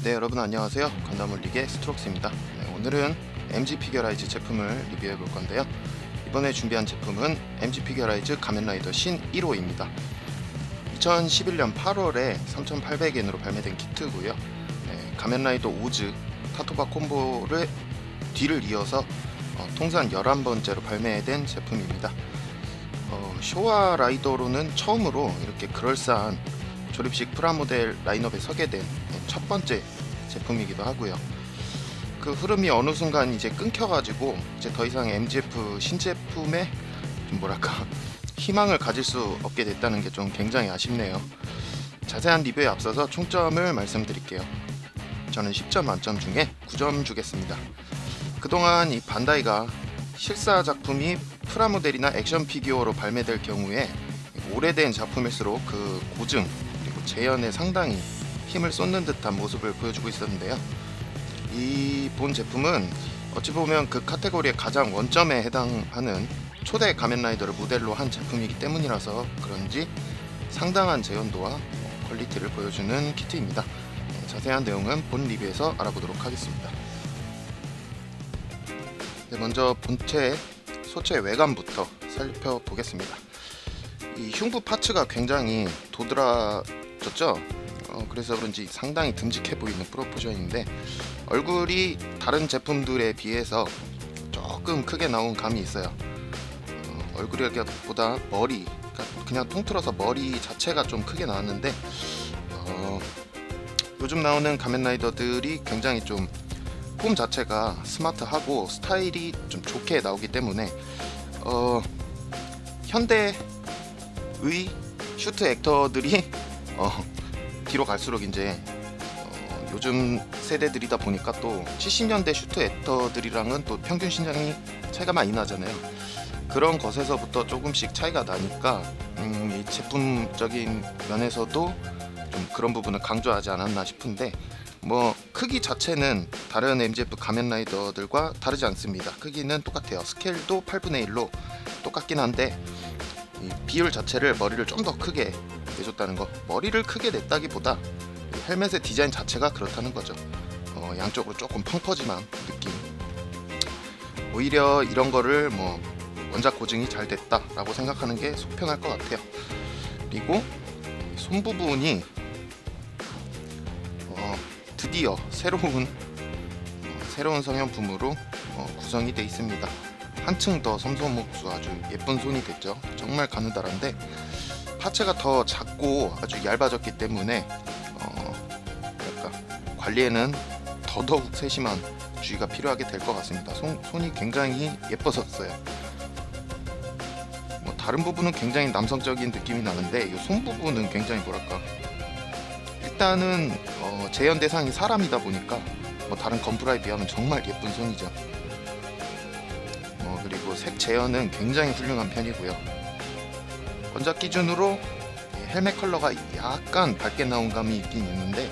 네, 여러분 안녕하세요. 건담올릭의 스트록스입니다. 네, 오늘은 MG 피겨라이즈 제품을 리뷰해 볼 건데요. 이번에 준비한 제품은 MG 피겨라이즈 가면라이더 신 1호입니다. 2011년 8월에 3,800엔으로 발매된 키트고요. 네, 가면라이더 오즈 타토바 콤보를 뒤를 이어서 통산 11번째로 발매된 제품입니다. 쇼와 라이더로는 처음으로 이렇게 그럴싸한 조립식 프라모델 라인업에 서게 된 첫 번째 제품이기도 하고요. 그 흐름이 어느 순간 이제 끊겨가지고 이제 더 이상 MGF 신제품에 좀 뭐랄까 희망을 가질 수 없게 됐다는 게 좀 굉장히 아쉽네요. 자세한 리뷰에 앞서서 총점을 말씀드릴게요. 저는 10점 만점 중에 9점 주겠습니다. 그동안 이 반다이가 실사 작품이 프라모델이나 액션 피규어로 발매될 경우에 오래된 작품일수록 그 고증 그리고 재현에 상당히 힘을 쏟는 듯한 모습을 보여주고 있었는데요. 이 본 제품은 어찌 보면 그 카테고리의 가장 원점에 해당하는 초대 가면라이더를 모델로 한 제품이기 때문이라서 그런지 상당한 재현도와 퀄리티를 보여주는 키트입니다. 자세한 내용은 본 리뷰에서 알아보도록 하겠습니다. 네, 먼저 본체 소체 외관부터 살펴보겠습니다. 이 흉부 파츠가 굉장히 도드라졌죠. 그래서 그런지 상당히 듬직해 보이는 프로포션인데 얼굴이 다른 제품들에 비해서 조금 크게 나온 감이 있어요. 얼굴보다 머리, 그냥 통틀어서 머리 자체가 좀 크게 나왔는데 요즘 나오는 가면라이더들이 굉장히 좀 폼 자체가 스마트하고 스타일이 좀 좋게 나오기 때문에 현대의 슈트 액터들이 뒤로 갈수록 이제 요즘 세대들이다 보니까 또 70년대 슈트 액터들이랑은 또 평균 신장이 차이가 많이 나잖아요. 그런 것에서부터 조금씩 차이가 나니까 이 제품적인 면에서도 좀 그런 부분을 강조하지 않았나 싶은데 뭐 크기 자체는 다른 MGF 가면라이더들과 다르지 않습니다. 크기는 똑같아요. 스케일도 8분의 1로 똑같긴 한데 이 비율 자체를 머리를 좀 더 크게 내줬다는 거. 머리를 크게 냈다기보다 헬멧의 디자인 자체가 그렇다는 거죠. 양쪽으로 조금 펑퍼짐한 느낌. 오히려 이런 거를 뭐 원작 고증이 잘 됐다라고 생각하는 게 속편할 것 같아요. 그리고 손 부분이 드디어 새로운 성형품으로 구성이 되어 있습니다. 한층 더 섬섬목수 아주 예쁜 손이 됐죠. 정말 가느다란데 파츠가 더 작고 아주 얇아졌기 때문에 관리에는 더더욱 세심한 주의가 필요하게 될 것 같습니다. 손이 굉장히 예뻐졌어요. 뭐 다른 부분은 굉장히 남성적인 느낌이 나는데 이 손 부분은 굉장히 뭐랄까 일단은 재현 대상이 사람이다 보니까 뭐 다른 건프라에 비하면 정말 예쁜 손이죠. 그리고 색 재현은 굉장히 훌륭한 편이고요. 원작 기준으로 헬멧 컬러가 약간 밝게 나온 감이 있긴 있는데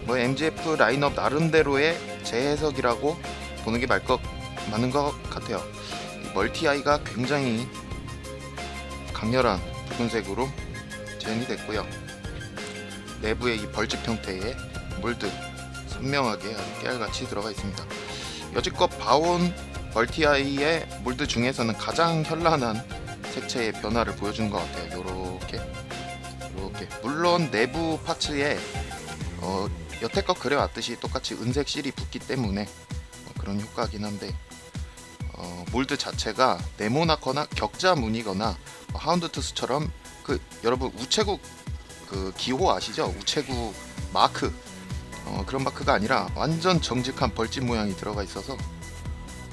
뭐 MGF 라인업 나름대로의 재해석이라고 보는 게 맞는 것 같아요. 멀티 아이가 굉장히 강렬한 붉은색으로 재현이 됐고요. 내부에 이 벌집 형태의 몰드 선명하게 아주 깨알같이 들어가 있습니다. 여지껏 봐온 멀티아이의 몰드 중에서는 가장 현란한 색채의 변화를 보여주는 것 같아요. 요렇게 물론 내부 파츠에 여태껏 그려왔듯이 똑같이 은색 실이 붙기 때문에 그런 효과긴 한데 몰드 자체가 네모나거나 격자 무늬거나 하운드투스처럼 그 여러분 우체국 그 기호 아시죠? 우체국 마크 그런 마크가 아니라 완전 정직한 벌집 모양이 들어가 있어서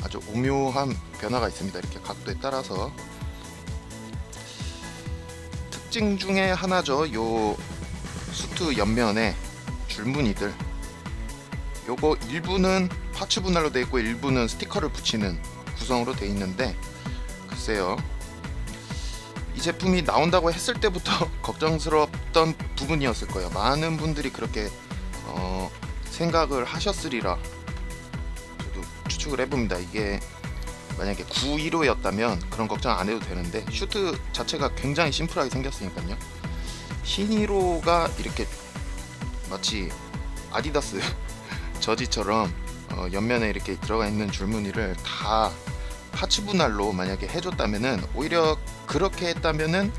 아주 오묘한 변화가 있습니다. 이렇게 각도에 따라서 특징 중에 하나죠. 요 수트 옆면에 줄무늬들 요거 일부는 파츠 분할로 되어 있고 일부는 스티커를 붙이는 구성으로 되어 있는데 글쎄요, 이 제품이 나온다고 했을 때부터 걱정스럽던 부분이었을 거예요. 많은 분들이 그렇게 생각을 하셨으리라 저도 추측을 해봅니다. 이게 만약에 915였다면 그런 걱정 안 해도 되는데 슈트 자체가 굉장히 심플하게 생겼으니까요. 신이로가 이렇게 마치 아디다스 저지처럼 옆면에 이렇게 들어가 있는 줄무늬를 다 파츠 분할로 만약에 해줬다면은, 오히려 그렇게 했다면은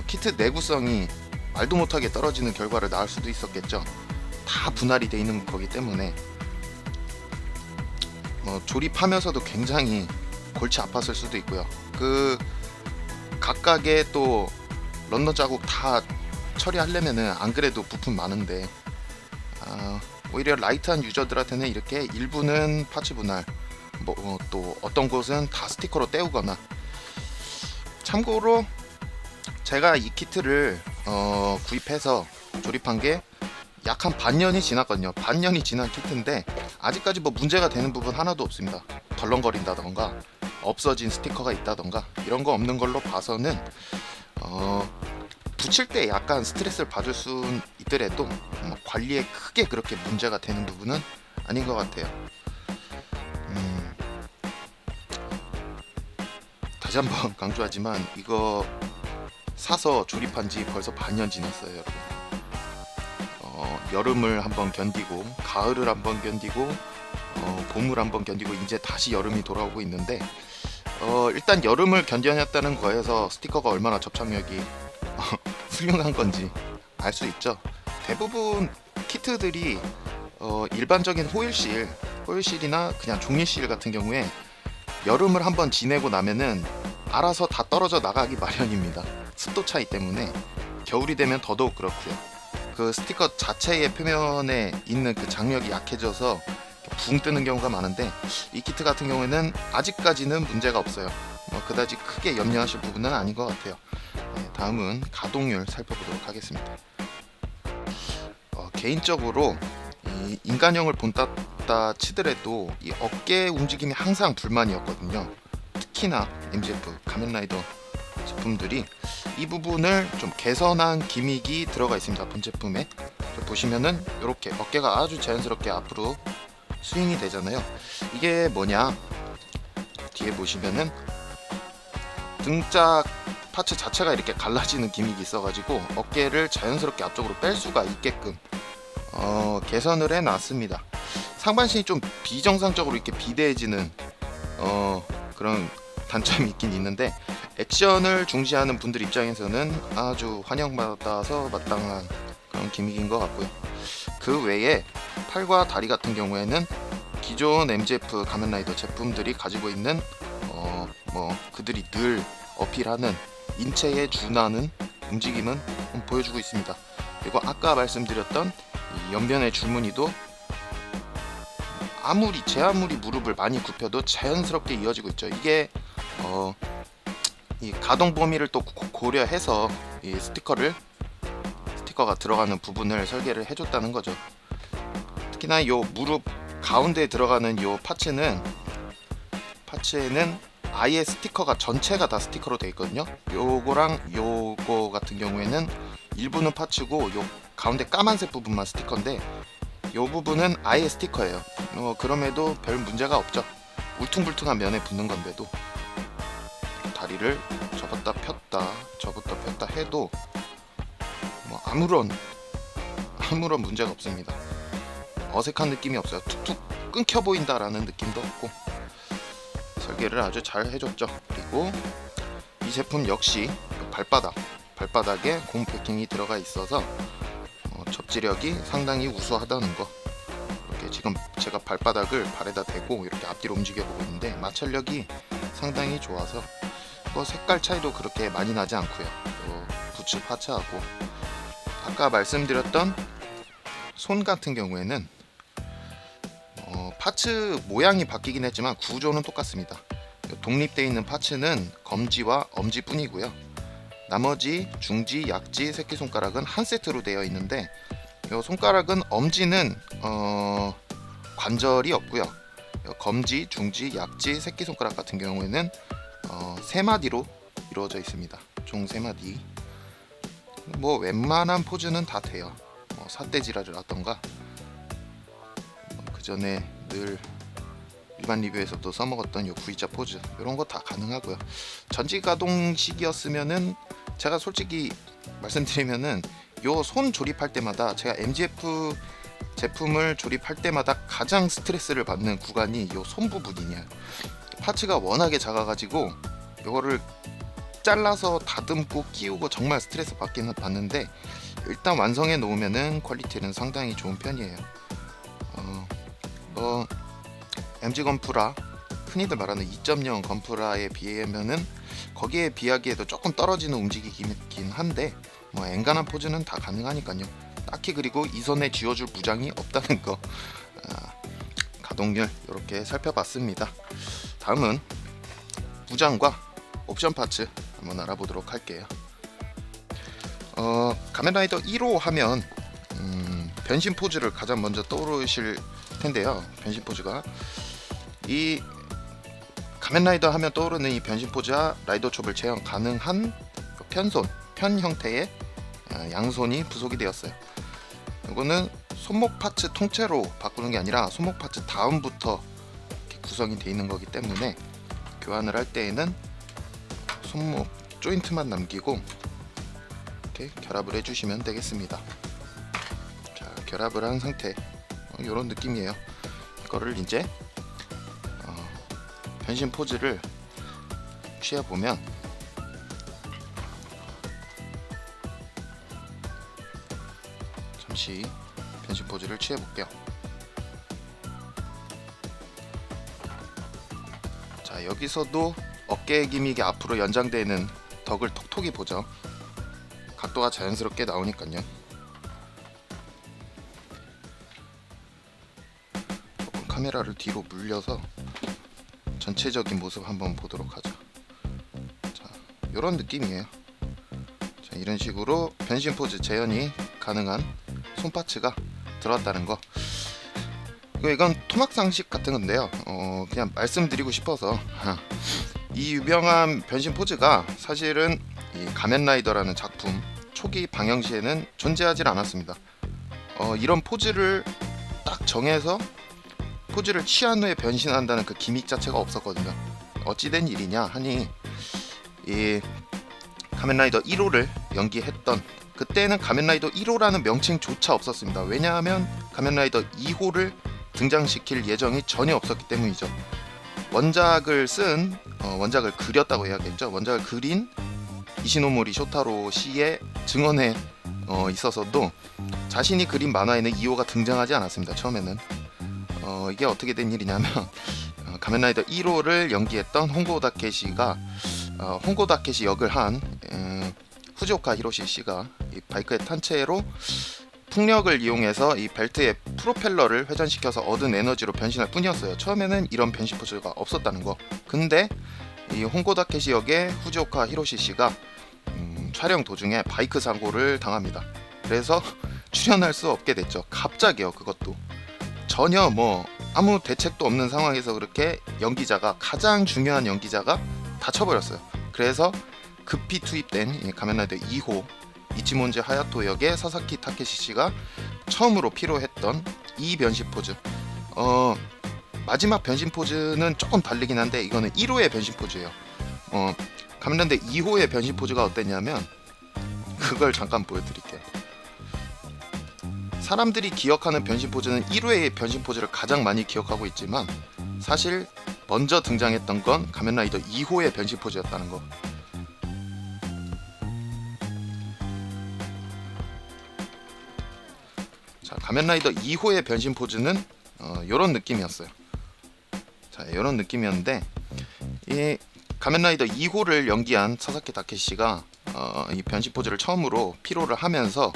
키트 내구성이 말도 못하게 떨어지는 결과를 낳을 수도 있었겠죠. 다 분할이 돼 있는 거기 때문에 조립하면서도 굉장히 골치 아팠을 수도 있고요. 그 각각의 또 런너 자국 다 처리하려면은 안 그래도 부품 많은데, 오히려 라이트한 유저들한테는 이렇게 일부는 파츠 분할, 또 어떤 곳은 다 스티커로 때우거나. 참고로 제가 이 키트를 구입해서 조립한 게 약 한 반년이 지났거든요. 반년이 지난 키트인데 아직까지 뭐 문제가 되는 부분 하나도 없습니다. 덜렁거린다던가 없어진 스티커가 있다던가 이런 거 없는 걸로 봐서는 붙일 때 약간 스트레스를 받을 수 있더라도 관리에 크게 그렇게 문제가 되는 부분은 아닌 것 같아요. 다시 한번 강조하지만 이거 사서 조립한 지 벌써 반년 지났어요, 여러분. 여름을 한번 견디고, 가을을 한번 견디고, 봄을 한번 견디고, 이제 다시 여름이 돌아오고 있는데, 일단 여름을 견뎌냈다는 거에서 스티커가 얼마나 접착력이 훌륭한 건지 알 수 있죠. 대부분 키트들이 일반적인 호일실이나 그냥 종이실 같은 경우에 여름을 한번 지내고 나면은 알아서 다 떨어져 나가기 마련입니다. 습도 차이 때문에. 겨울이 되면 더더욱 그렇고요. 그 스티커 자체의 표면에 있는 그 장력이 약해져서 붕 뜨는 경우가 많은데, 이 키트 같은 경우에는 아직까지는 문제가 없어요. 그다지 크게 염려하실 부분은 아닌 것 같아요. 다음은 가동률 살펴보도록 하겠습니다. 개인적으로 이 인간형을 본따 치더라도 이 어깨 움직임이 항상 불만이었거든요. 특히나 MGF 가면라이더 제품들이 이 부분을 좀 개선한 기믹이 들어가 있습니다. 본 제품에 보시면은 이렇게 어깨가 아주 자연스럽게 앞으로 스윙이 되잖아요. 이게 뭐냐, 뒤에 보시면은 등짝 파츠 자체가 이렇게 갈라지는 기믹이 있어가지고 어깨를 자연스럽게 앞쪽으로 뺄 수가 있게끔 개선을 해놨습니다. 상반신이 좀 비정상적으로 이렇게 비대해지는 그런 단점이 있긴 있는데, 액션을 중시하는 분들 입장에서는 아주 환영받아서 마땅한 그런 기믹인 것 같고요. 그 외에 팔과 다리 같은 경우에는 기존 MGF 가면라이더 제품들이 가지고 있는 그들이 늘 어필하는 인체에 준하는 움직임은 보여주고 있습니다. 그리고 아까 말씀드렸던 이 옆면의 줄무늬도 제 아무리 무릎을 많이 굽혀도 자연스럽게 이어지고 있죠. 이게 이 가동 범위를 또 고려해서 이 스티커가 들어가는 부분을 설계를 해줬다는 거죠. 특히나 요 무릎 가운데에 들어가는 요 파츠에는 아예 스티커가 전체가 다 스티커로 되어 있거든요. 요거랑 요거 같은 경우에는 일부는 파츠고 요 가운데 까만색 부분만 스티커인데, 요 부분은 아예 스티커예요. 그럼에도 별 문제가 없죠. 울퉁불퉁한 면에 붙는 건데도 다리를 접었다 폈다 해도 아무런 문제가 없습니다. 어색한 느낌이 없어요. 툭툭 끊겨 보인다라는 느낌도 없고, 설계를 아주 잘 해줬죠. 그리고 이 제품 역시 발바닥에 고무 패킹이 들어가 있어서 접지력이 상당히 우수하다는 거. 이렇게 지금 제가 발바닥을 발에다 대고 이렇게 앞뒤로 움직여 보고 있는데 마찰력이 상당히 좋아서 색깔 차이도 그렇게 많이 나지 않고요. 부츠 파츠하고 아까 말씀드렸던 손 같은 경우에는 파츠 모양이 바뀌긴 했지만 구조는 똑같습니다. 독립되어 있는 파츠는 검지와 엄지뿐이고요. 나머지 중지, 약지, 새끼손가락은 한 세트로 되어 있는데, 요 손가락은 엄지는 관절이 없고요. 검지, 중지, 약지, 새끼손가락 같은 경우에는 3마디로 이루어져 있습니다. 총 3마디. 웬만한 포즈는 다 돼요. 삿대질을 하던가, 그 전에 늘 일반 리뷰에서도 써먹었던 요 V자 포즈, 이런 거 다 가능하고요. 전지 가동식이었으면은 제가 솔직히 말씀드리면은 요 손 조립할 때마다 제가 MGF 제품을 조립할 때마다 가장 스트레스를 받는 구간이 이 손 부분이냐. 파츠가 워낙에 작아가지고 이거를 잘라서 다듬고 끼우고 정말 스트레스 받긴 받는데, 일단 완성해 놓으면은 퀄리티는 상당히 좋은 편이에요. MG 건프라, 흔히들 말하는 2.0 건프라에 비하면은 거기에 비하기에도 조금 떨어지는 움직이긴 한데, 뭐 엔간한 포즈는 다 가능하니까요. 딱히 그리고 이 손에 쥐어줄 부장이 없다는 거. 가동률 이렇게 살펴봤습니다. 다음은 부장과 옵션 파츠 한번 알아보도록 할게요. 가면라이더 1호 하면 변신 포즈를 가장 먼저 떠오르실 텐데요. 변신 포즈가 이 가면라이더 하면 떠오르는 이 변신 포즈와 라이더 촉을 제어 가능한 편손, 편 형태의 양손이 부속이 되었어요. 이거는 손목 파츠 통째로 바꾸는 게 아니라 손목 파츠 다음부터 이렇게 구성이 되어 있는 거기 때문에 교환을 할 때에는 손목 조인트만 남기고 이렇게 결합을 해주시면 되겠습니다. 자, 결합을 한 상태, 이런 느낌이에요. 이거를 이제 변신 포즈를 취해 보면, 잠시 변신 포즈를 취해 볼게요. 자, 여기서도 어깨 기믹이 앞으로 연장되는 덕을 톡톡히 보죠. 각도가 자연스럽게 나오니까요. 조금 카메라를 뒤로 물려서 전체적인 모습 한번 보도록 하죠. 자, 이런 느낌이에요. 자, 이런 식으로 변신 포즈 재현이 가능한 손파츠가 들어왔다는 거. 이건 토막상식 같은 건데요. 그냥 말씀드리고 싶어서 이 유명한 변신 포즈가 사실은 이 가면라이더라는 작품 초기 방영시에는 존재하지 않았습니다. 이런 포즈를 딱 정해서 포즈를 취한 후에 변신한다는 그 기믹 자체가 없었거든요. 어찌된 일이냐 하니, 이 가면라이더 1호를 연기했던 그때는 가면라이더 1호라는 명칭조차 없었습니다. 왜냐하면 가면라이더 2호를 등장시킬 예정이 전혀 없었기 때문이죠. 원작을 그렸다고 해야겠죠. 원작을 그린 이시노모리 쇼타로 씨의 증언에 있어서도 자신이 그린 만화에는 2호가 등장하지 않았습니다. 처음에는. 이게 어떻게 된 일이냐면 가면라이더 1호를 연기했던 홍고 다케시가 홍고 다케시 역을 한 후지오카 히로시 씨가 이 바이크에 탄 채로 풍력을 이용해서 이 벨트의 프로펠러를 회전시켜서 얻은 에너지로 변신할 뿐이었어요. 처음에는 이런 변신 포즈가 없었다는 거. 근데 이 홍고 다케시 역의 후지오카 히로시 씨가 촬영 도중에 바이크 사고를 당합니다. 그래서 출연할 수 없게 됐죠. 갑자기요. 그것도 전혀 뭐 아무 대책도 없는 상황에서 그렇게 연기자가, 가장 중요한 연기자가 다쳐버렸어요. 그래서 급히 투입된 가면라이더 2호 이치몬지 하야토 역의 사사키 타케시 씨가 처음으로 필요했던 이 변신 포즈. 마지막 변신 포즈는 조금 다르긴 한데 이거는 1호의 변신 포즈예요. 가면라이더 2호의 변신 포즈가 어땠냐면, 그걸 잠깐 보여드릴게요. 사람들이 기억하는 변신 포즈는 1호의 변신 포즈를 가장 많이 기억하고 있지만, 사실 먼저 등장했던 건 가면라이더 2호의 변신 포즈였다는 거. 자, 가면라이더 2호의 변신 포즈는 요런 느낌이었어요. 자, 요런 느낌이었는데, 이 가면라이더 2호를 연기한 사사키 다케시가 이 변신 포즈를 처음으로 피로를 하면서,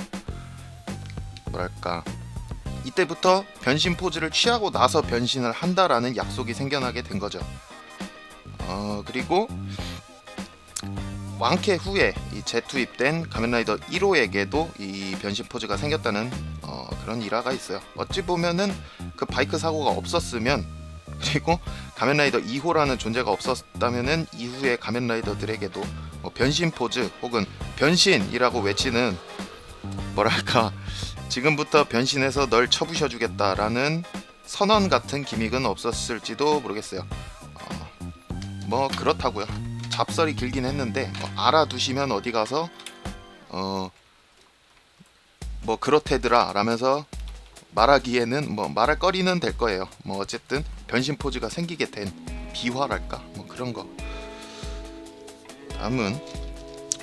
뭐랄까, 이때부터 변신 포즈를 취하고 나서 변신을 한다라는 약속이 생겨나게 된 거죠. 그리고 완쾌 후에 이 재투입된 가면라이더 1호에게도 이 변신 포즈가 생겼다는 그런 일화가 있어요. 어찌 보면은 그 바이크 사고가 없었으면, 그리고 가면라이더 2호라는 존재가 없었다면은 이후의 가면라이더들에게도 변신 포즈 혹은 변신이라고 외치는, 뭐랄까, 지금부터 변신해서 널 쳐부셔주겠다라는 선언 같은 기믹은 없었을지도 모르겠어요. 뭐 그렇다고요. 잡설이 길긴 했는데 알아두시면 어디 가서 뭐 그렇대더라 라면서 말하기에는 뭐 말할 거리는 될 거예요. 뭐 어쨌든 변신 포즈가 생기게 된 비화랄까 뭐 그런 거. 다음은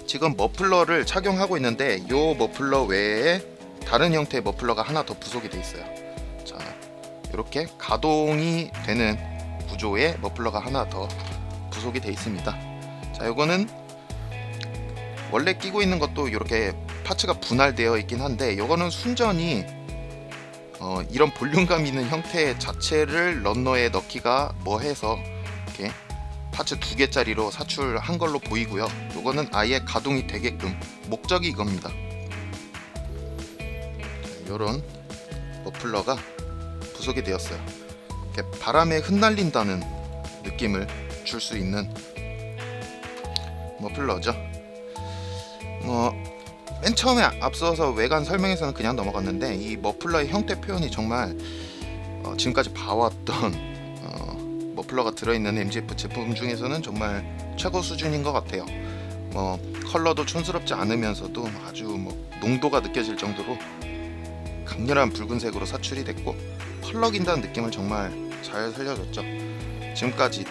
지금 머플러를 착용하고 있는데 이 머플러 외에 다른 형태의 머플러가 하나 더 부속이 돼 있어요. 자, 이렇게 가동이 되는 구조의 머플러가 하나 더 부속이 돼 있습니다. 자, 이거는 원래 끼고 있는 것도 이렇게 파츠가 분할되어 있긴 한데 이거는 순전히 이런 볼륨감 있는 형태 자체를 런너에 넣기가 뭐해서 이렇게 파츠 2개짜리로 사출한 걸로 보이고요. 이거는 아예 가동이 되게끔 목적이 이겁니다. 이런 머플러가 부속이 되었어요. 이렇게 바람에 흩날린다는 느낌을 줄 수 있는 머플러죠. 맨 처음에 앞서서 외관 설명에서는 그냥 넘어갔는데 이 머플러의 형태 표현이 정말 지금까지 봐왔던 머플러가 들어있는 MGF 제품 중에서는 정말 최고 수준인 것 같아요. 컬러도 촌스럽지 않으면서도 아주 농도가 느껴질 정도로 강렬한 붉은색으로 사출이 됐고 펄럭인다는 느낌을 정말 잘 살려줬죠. 지금까지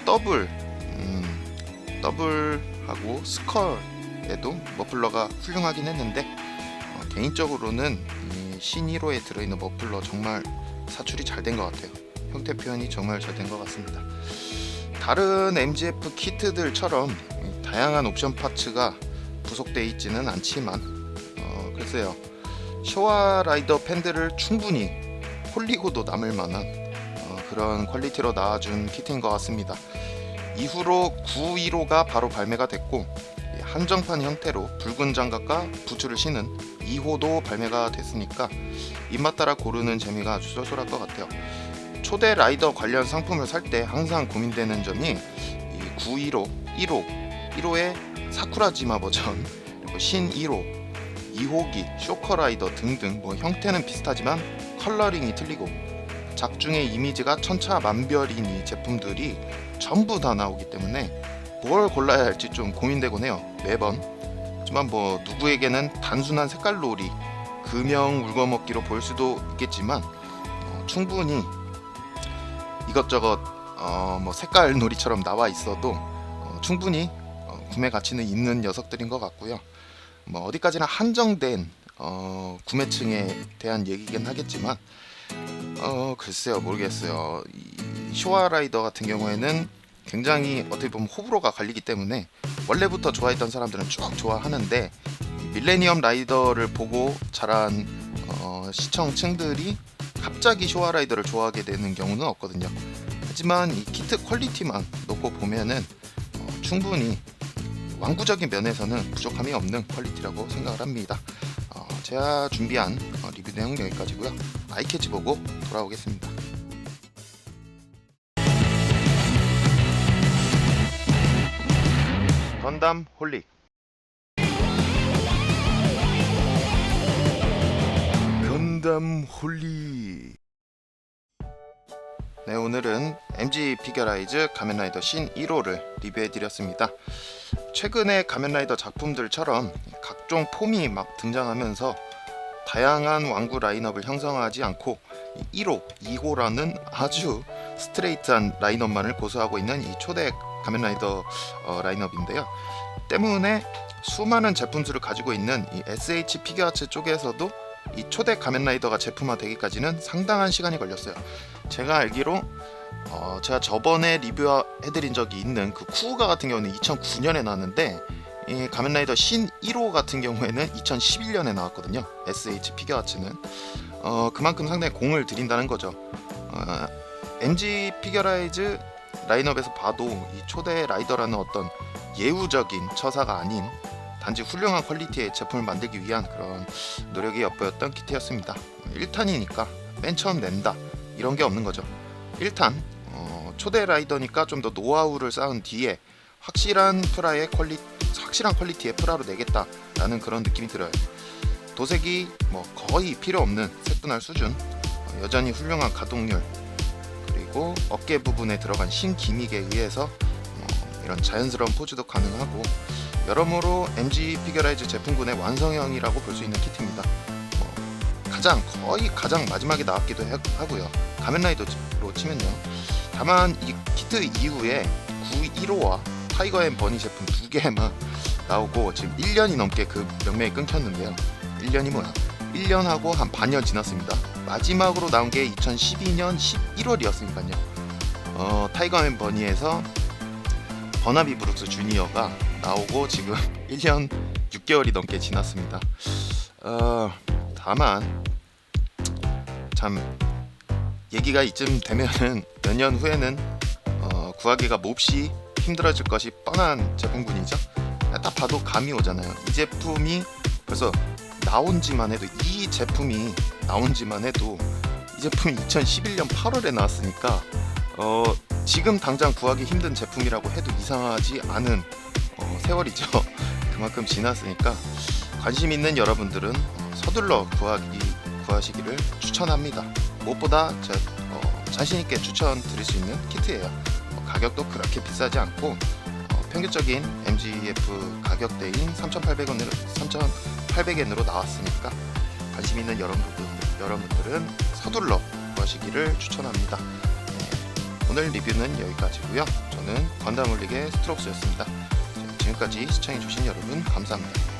더블하고 스컬에도 머플러가 훌륭하긴 했는데 개인적으로는 이 신 1호에 들어있는 머플러 정말 사출이 잘 된 것 같아요. 형태 표현이 정말 잘 된 것 같습니다. 다른 MGF 키트들처럼 다양한 옵션 파츠가 부속되어 있지는 않지만 글쎄요, 쇼와 라이더 팬들을 충분히 홀리고도 남을 만한 그런 퀄리티로 나와준 키트인 것 같습니다. 이후로 915가 바로 발매가 됐고 한정판 형태로 붉은 장갑과 부츠를 신은 2호도 발매가 됐으니까 입맛 따라 고르는 재미가 아주 쏠쏠할 것 같아요. 초대 라이더 관련 상품을 살 때 항상 고민되는 점이 이 915, 1호의 사쿠라지마 버전, 그리고 신 1호, 2호기, 쇼커라이더 등등 형태는 비슷하지만 컬러링이 틀리고 작중의 이미지가 천차만별인 이 제품들이 전부 다 나오기 때문에 뭘 골라야 할지 좀 고민되곤 해요, 매번. 하지만 누구에게는 단순한 색깔놀이, 금형 울거먹기로 보일 수도 있겠지만 충분히 이것저것 색깔놀이처럼 나와 있어도 충분히 구매 가치는 있는 녀석들인 것 같고요. 어디까지나 한정된 구매층에 대한 얘기긴 하겠지만 글쎄요, 모르겠어요. 이 쇼와 라이더 같은 경우에는 굉장히 어떻게 보면 호불호가 갈리기 때문에 원래부터 좋아했던 사람들은 쭉 좋아하는데 밀레니엄 라이더를 보고 자란 시청층들이 갑자기 쇼와 라이더를 좋아하게 되는 경우는 없거든요. 하지만 이 키트 퀄리티만 놓고 보면은 충분히 완구적인 면에서는 부족함이 없는 퀄리티라고 생각을 합니다. 제가 준비한 리뷰 내용 여기까지고요. 아이캐치 보고 돌아오겠습니다. 건담 홀릭. 건담 홀릭. 네, 오늘은 MG 피겨라이즈 가면라이더 신 1호를 리뷰해드렸습니다. 최근에 가면라이더 작품들처럼 각종 폼이 막 등장하면서 다양한 완구 라인업을 형성하지 않고 1호, 2호라는 아주 스트레이트한 라인업만을 고수하고 있는 이 초대 가면라이더 라인업인데요. 때문에 수많은 제품수를 가지고 있는 이 SH 피겨아츠 쪽에서도 이 초대 가면라이더가 제품화되기까지는 상당한 시간이 걸렸어요. 제가 알기로 제가 저번에 리뷰해드린 적이 있는 그 쿠우가 같은 경우는 2009년에 나왔는데 이 가면라이더 신 1호 같은 경우에는 2011년에 나왔거든요. SH 피겨아츠는 그만큼 상당히 공을 들인다는 거죠. MG 피겨라이즈 라인업에서 봐도 이 초대 라이더라는 어떤 예우적인 처사가 아닌 단지 훌륭한 퀄리티의 제품을 만들기 위한 그런 노력이 엿보였던 키트였습니다. 1탄이니까 맨 처음 낸다 이런 게 없는 거죠. 1탄 초대 라이더니까 좀 더 노하우를 쌓은 뒤에 확실한 퀄리티의 프라로 내겠다라는 그런 느낌이 들어요. 도색이 거의 필요 없는 색분할 수준, 여전히 훌륭한 가동률, 그리고 어깨 부분에 들어간 신기믹에 의해서 이런 자연스러운 포즈도 가능하고 여러모로 MG 피겨라이즈 제품군의 완성형이라고 볼 수 있는 키트입니다. 거의 가장 마지막에 나왔기도 하고요. 가면라이더로 치면요. 다만 이 키트 이후에 915와 타이거 앤 버니 제품 두 개만 나오고 지금 1년이 넘게 그 명맥이 끊겼는데요. 1년이 뭐야? 1년하고 한 반년 지났습니다. 마지막으로 나온 게 2012년 11월이었으니까요. 타이거 앤 버니에서 버나비 브룩스 주니어가 나오고 지금 1년 6개월이 넘게 지났습니다. 다만 참 얘기가 이쯤 되면은 몇 년 후에는 구하기가 몹시 힘들어질 것이 뻔한 제품군이죠. 딱 봐도 감이 오잖아요. 이 제품이 벌써 나온지만 해도 이 제품이 이 제품이 2011년 8월에 나왔으니까 지금 당장 구하기 힘든 제품이라고 해도 이상하지 않은 세월이죠. 그만큼 지났으니까 관심 있는 여러분들은 서둘러 구하시기를 추천합니다. 무엇보다 자신 있게 추천드릴 수 있는 키트예요. 가격도 그렇게 비싸지 않고 평균적인 MGF 가격대인 3,800엔으로 나왔으니까 관심 있는 여러분들은 서둘러 구하시기를 추천합니다. 오늘 리뷰는 여기까지고요. 저는 건담 올릭의 스트록스였습니다. 지금까지 시청해주신 여러분 감사합니다.